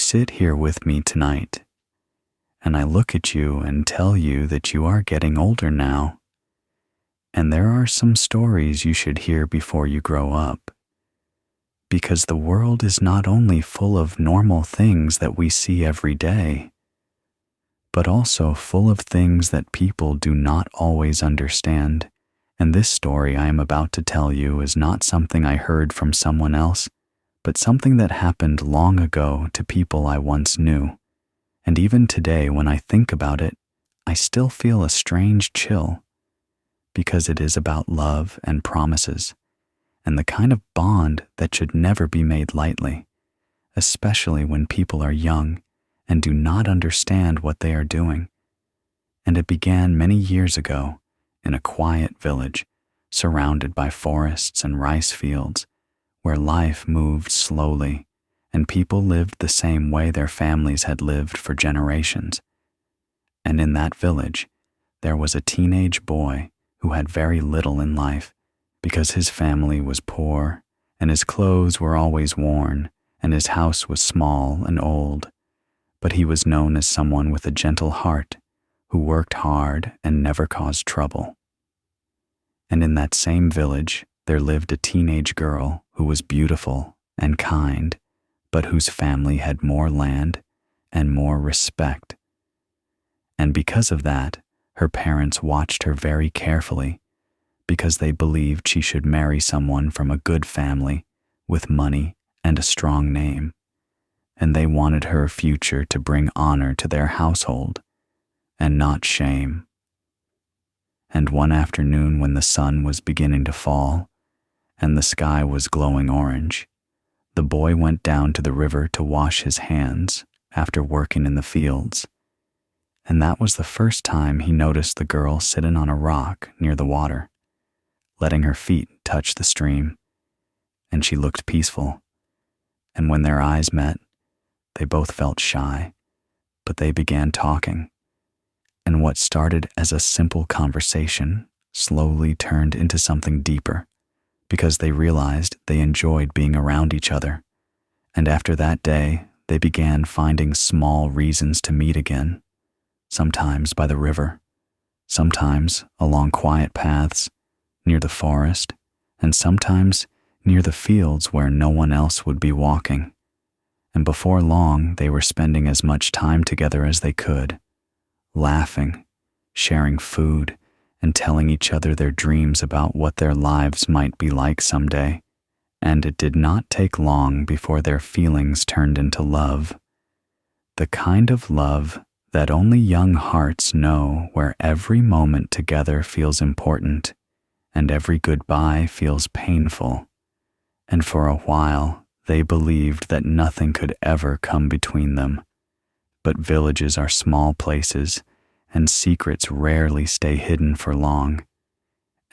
sit here with me tonight, and I look at you and tell you that you are getting older now, and there are some stories you should hear before you grow up, because the world is not only full of normal things that we see every day, but also full of things that people do not always understand. And this story I am about to tell you is not something I heard from someone else, but something that happened long ago to people I once knew. And even today, when I think about it, I still feel a strange chill, because it is about love and promises, and the kind of bond that should never be made lightly, especially when people are young and do not understand what they are doing. And it began many years ago in a quiet village surrounded by forests and rice fields, where life moved slowly and people lived the same way their families had lived for generations. And in that village, there was a teenage boy who had very little in life, because his family was poor and his clothes were always worn and his house was small and old. But he was known as someone with a gentle heart who worked hard and never caused trouble. And in that same village, there lived a teenage girl who was beautiful and kind, but whose family had more land and more respect. And because of that, her parents watched her very carefully, because they believed she should marry someone from a good family with money and a strong name, and they wanted her future to bring honor to their household and not shame. And one afternoon, when the sun was beginning to fall and the sky was glowing orange, the boy went down to the river to wash his hands after working in the fields. And that was the first time he noticed the girl sitting on a rock near the water, letting her feet touch the stream, and she looked peaceful. And when their eyes met, they both felt shy, but they began talking. And what started as a simple conversation slowly turned into something deeper, because they realized they enjoyed being around each other. And after that day, they began finding small reasons to meet again, sometimes by the river, sometimes along quiet paths near the forest, and sometimes near the fields where no one else would be walking. And before long, they were spending as much time together as they could, laughing, sharing food, and telling each other their dreams about what their lives might be like someday. And it did not take long before their feelings turned into love, the kind of love that only young hearts know, where every moment together feels important and every goodbye feels painful. And for a while, they believed that nothing could ever come between them. But villages are small places, and secrets rarely stay hidden for long.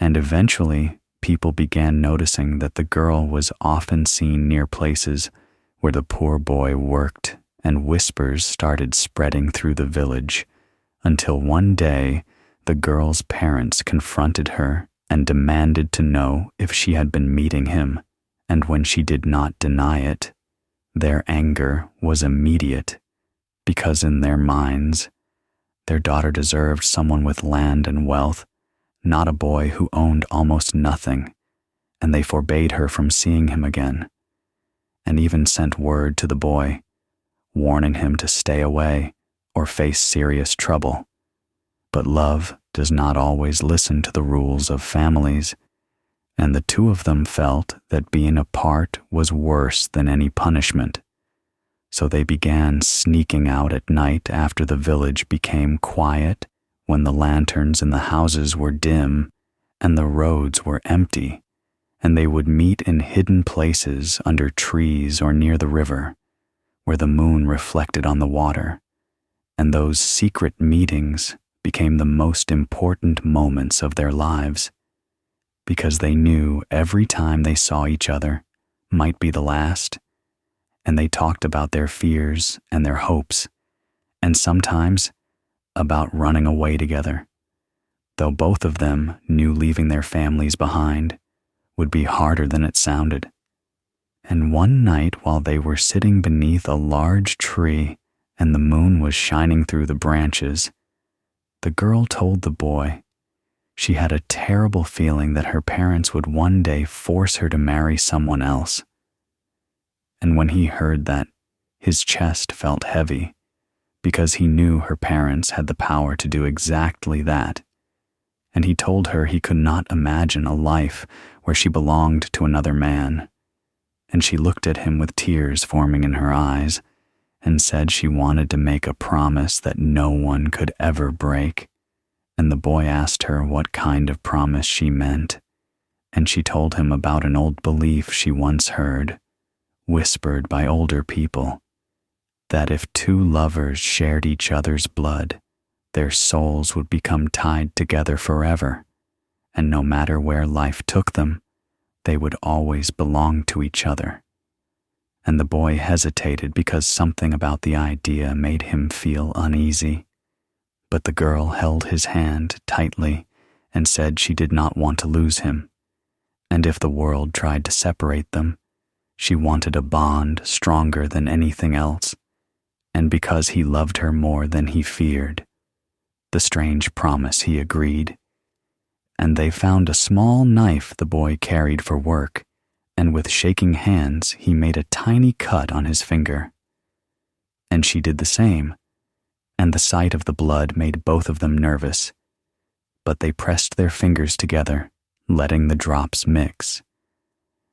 And eventually, people began noticing that the girl was often seen near places where the poor boy worked, and whispers started spreading through the village, until one day the girl's parents confronted her and demanded to know if she had been meeting him. And when she did not deny it, their anger was immediate, because in their minds, their daughter deserved someone with land and wealth, not a boy who owned almost nothing, and they forbade her from seeing him again, and even sent word to the boy, warning him to stay away or face serious trouble. But love does not always listen to the rules of families, and the two of them felt that being apart was worse than any punishment. So they began sneaking out at night after the village became quiet, when the lanterns in the houses were dim and the roads were empty, and they would meet in hidden places under trees or near the river, where the moon reflected on the water, and those secret meetings became the most important moments of their lives, because they knew every time they saw each other might be the last, and they talked about their fears and their hopes, and sometimes about running away together, though both of them knew leaving their families behind would be harder than it sounded. And one night, while they were sitting beneath a large tree and the moon was shining through the branches, the girl told the boy she had a terrible feeling that her parents would one day force her to marry someone else. And when he heard that, his chest felt heavy, because he knew her parents had the power to do exactly that. And he told her he could not imagine a life where she belonged to another man. And she looked at him with tears forming in her eyes and said she wanted to make a promise that no one could ever break. And the boy asked her what kind of promise she meant, and she told him about an old belief she once heard, whispered by older people, that if two lovers shared each other's blood, their souls would become tied together forever, and no matter where life took them, they would always belong to each other. And the boy hesitated because something about the idea made him feel uneasy. But the girl held his hand tightly and said she did not want to lose him, and if the world tried to separate them, she wanted a bond stronger than anything else, and because he loved her more than he feared. The strange promise he agreed, and they found a small knife the boy carried for work, and with shaking hands he made a tiny cut on his finger. And she did the same, and the sight of the blood made both of them nervous, but they pressed their fingers together, letting the drops mix.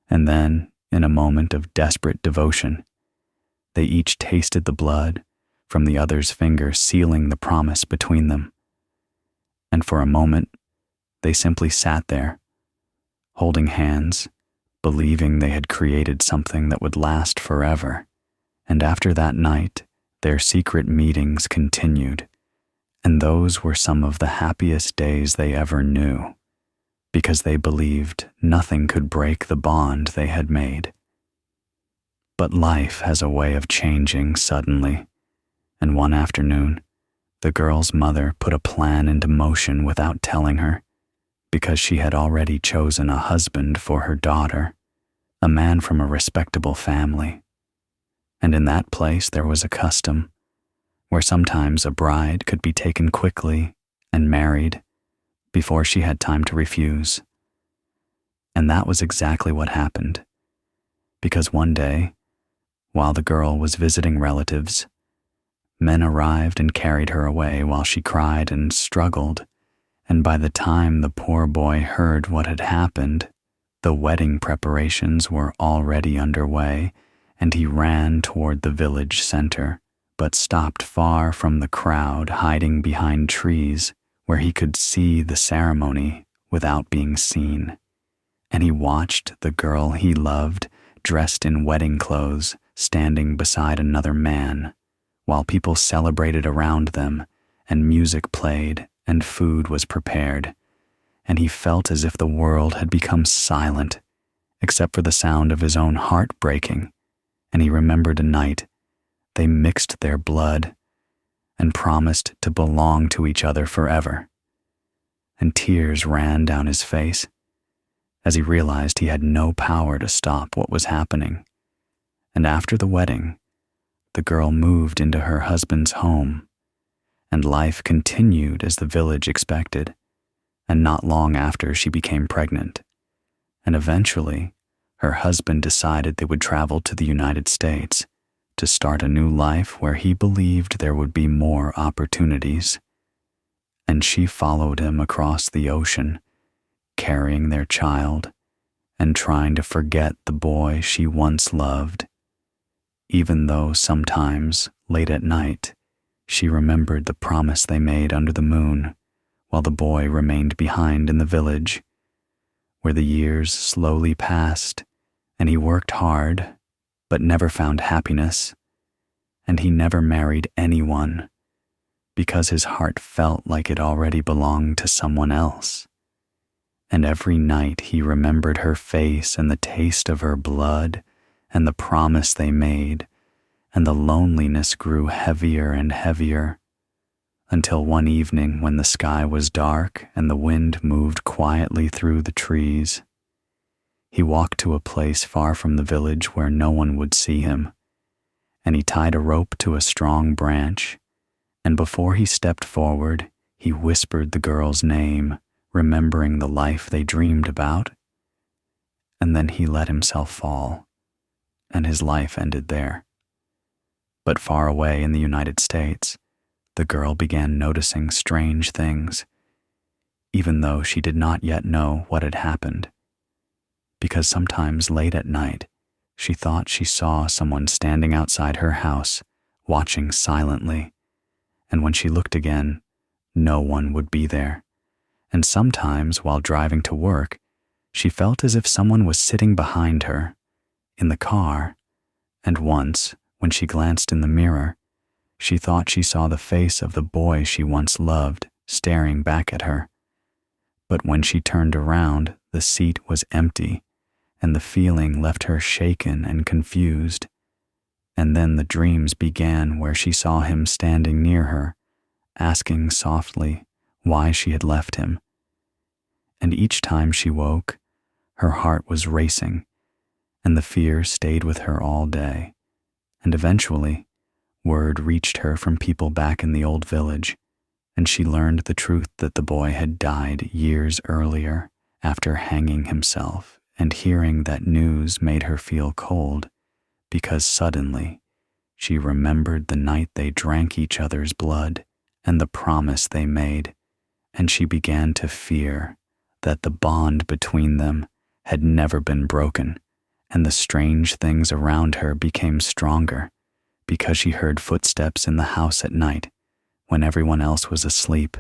And then, in a moment of desperate devotion, they each tasted the blood from the other's finger, sealing the promise between them. And for a moment, they simply sat there, holding hands, believing they had created something that would last forever. And after that night, their secret meetings continued, and those were some of the happiest days they ever knew, because they believed nothing could break the bond they had made. But life has a way of changing suddenly, and one afternoon, the girl's mother put a plan into motion without telling her, because she had already chosen a husband for her daughter, a man from a respectable family. And in that place there was a custom where sometimes a bride could be taken quickly and married before she had time to refuse. And that was exactly what happened, because one day, while the girl was visiting relatives, men arrived and carried her away while she cried and struggled, and by the time the poor boy heard what had happened, the wedding preparations were already underway, and he ran toward the village center, but stopped far from the crowd, hiding behind trees where he could see the ceremony without being seen. And he watched the girl he loved, dressed in wedding clothes, standing beside another man, while people celebrated around them, and music played, and food was prepared. And he felt as if the world had become silent, except for the sound of his own heart breaking. And he remembered a night they mixed their blood and promised to belong to each other forever. And tears ran down his face as he realized he had no power to stop what was happening. And after the wedding, the girl moved into her husband's home, and life continued as the village expected. And not long after, she became pregnant, and eventually her husband decided they would travel to the United States to start a new life where he believed there would be more opportunities. And she followed him across the ocean, carrying their child and trying to forget the boy she once loved, even though sometimes, late at night, she remembered the promise they made under the moon, while the boy remained behind in the village, where the years slowly passed, and he worked hard, but never found happiness, and he never married anyone, because his heart felt like it already belonged to someone else. And every night he remembered her face and the taste of her blood and the promise they made, and the loneliness grew heavier and heavier, until one evening when the sky was dark and the wind moved quietly through the trees, He walked to a place far from the village where no one would see him, and he tied a rope to a strong branch, and before he stepped forward, he whispered the girl's name, remembering the life they dreamed about, and then he let himself fall, and his life ended there. But far away in the United States, the girl began noticing strange things, even though she did not yet know what had happened, because sometimes late at night, she thought she saw someone standing outside her house, watching silently, and when she looked again, no one would be there. And sometimes, while driving to work, she felt as if someone was sitting behind her, in the car, and once, when she glanced in the mirror, she thought she saw the face of the boy she once loved staring back at her. But when she turned around, the seat was empty, and the feeling left her shaken and confused. And then the dreams began where she saw him standing near her, asking softly why she had left him. And each time she woke, her heart was racing, and the fear stayed with her all day. And eventually, word reached her from people back in the old village, and she learned the truth that the boy had died years earlier after hanging himself, and hearing that news made her feel cold, because suddenly she remembered the night they drank each other's blood and the promise they made, and she began to fear that the bond between them had never been broken, and the strange things around her became stronger because she heard footsteps in the house at night when everyone else was asleep,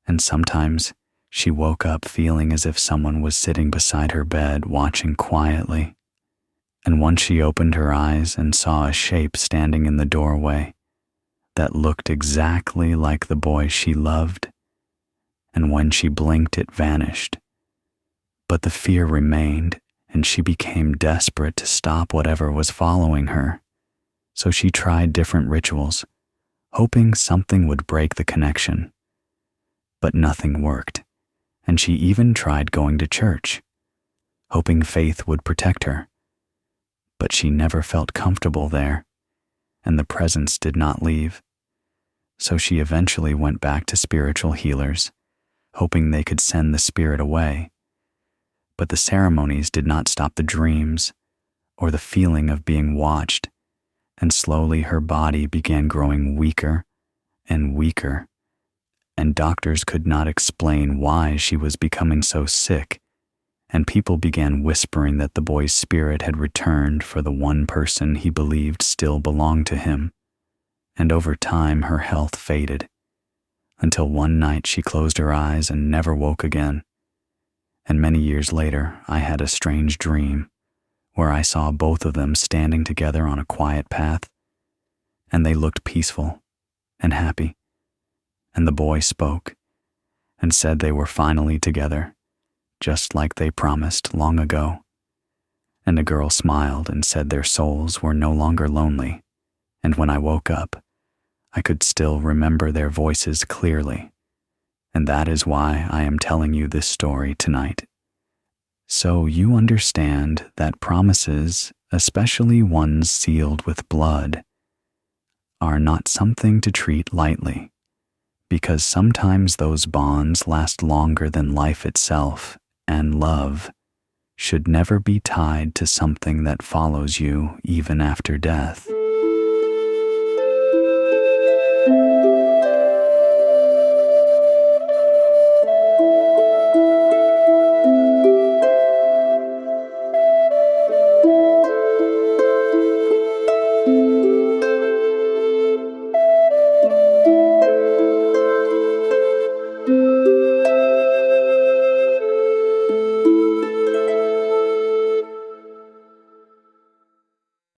and sometimes she woke up feeling as if someone was sitting beside her bed watching quietly. And once she opened her eyes and saw a shape standing in the doorway that looked exactly like the boy she loved, and when she blinked it vanished. But the fear remained, and she became desperate to stop whatever was following her. So she tried different rituals, hoping something would break the connection. But nothing worked, and she even tried going to church, hoping faith would protect her. But she never felt comfortable there, and the presence did not leave. So she eventually went back to spiritual healers, hoping they could send the spirit away. But the ceremonies did not stop the dreams or the feeling of being watched, and slowly her body began growing weaker and weaker, and doctors could not explain why she was becoming so sick, and people began whispering that the boy's spirit had returned for the one person he believed still belonged to him, and over time her health faded, until one night she closed her eyes and never woke again. And many years later, I had a strange dream where I saw both of them standing together on a quiet path, and they looked peaceful and happy. And the boy spoke and said they were finally together, just like they promised long ago. And the girl smiled and said their souls were no longer lonely, and when I woke up, I could still remember their voices clearly. And that is why I am telling you this story tonight. So you understand that promises, especially ones sealed with blood, are not something to treat lightly, because sometimes those bonds last longer than life itself, and love should never be tied to something that follows you even after death.